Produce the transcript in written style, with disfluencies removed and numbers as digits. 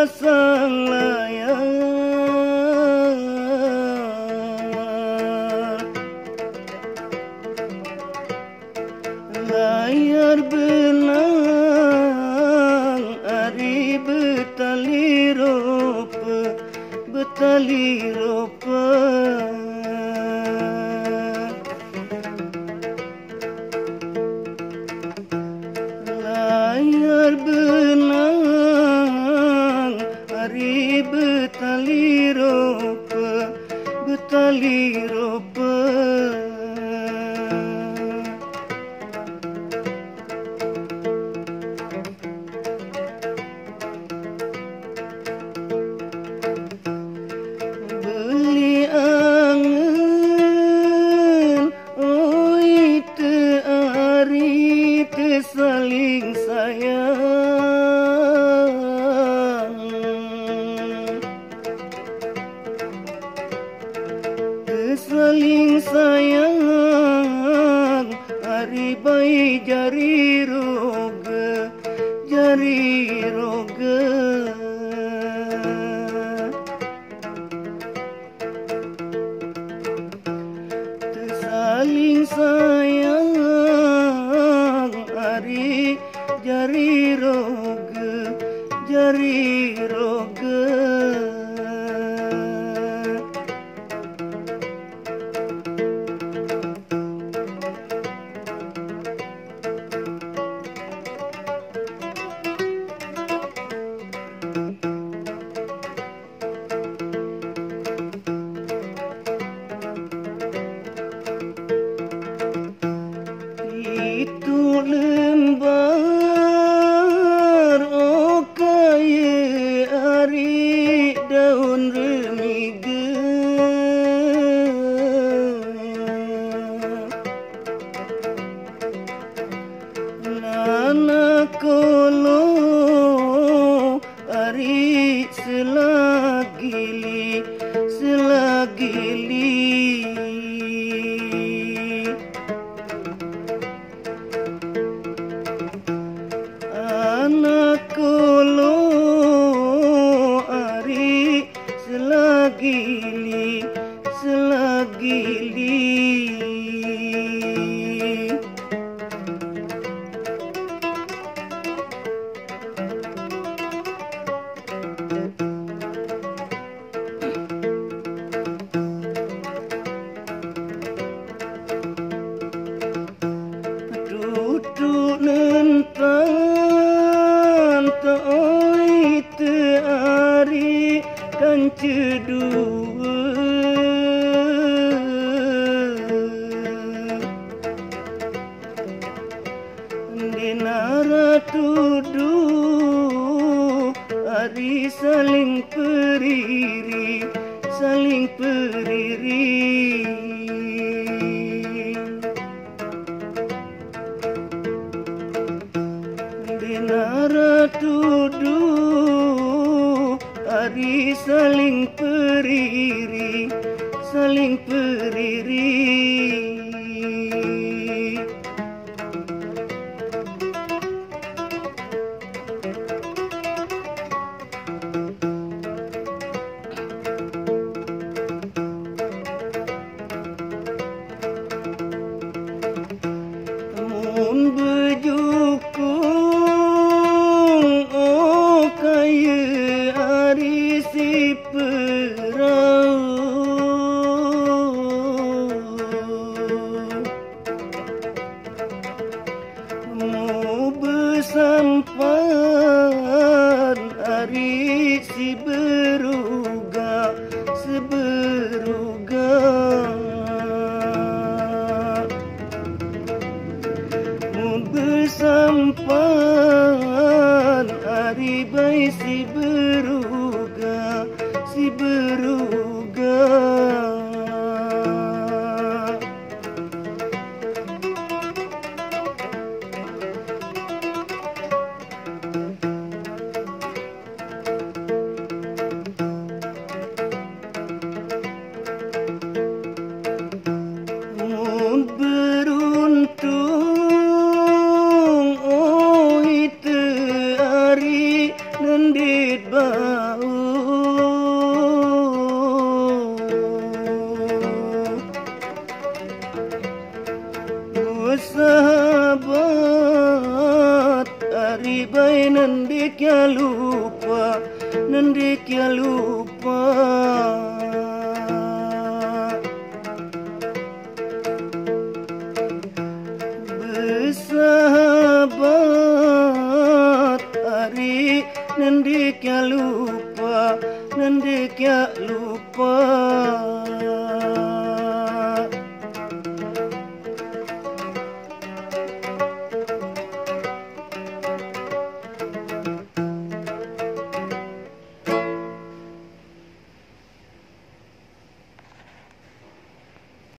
pasang layar, layar benang ari betali ropa, betali ropa. Layar benang ari betali ropa, betali ropa. Beli angen oi te ari te saling sayang, te saling sayang ari bai jari roga, jari roga. Saling sayang ari jari roga, jari roga. Itu lembar oh kaya ari daun remiga, nana kolo ari selagili, selagili. Anak kolo ari selagili, selagili. Duduk nentang oi te ari kan cedua, dinara tuduh ari saling periri, saling periri. Dinara tuduh ari saling periri, saling periri. Mun bejukung oh kaya ari si perau, mau bersampan ari si beruga, seberuga. Bersampan ari bai si beruga, si beruga. bau. Sahabat ari bay nandik ya lupa, nandik ya lupa. Bersahabat ari nandik ya lupa, nandik ya lupa.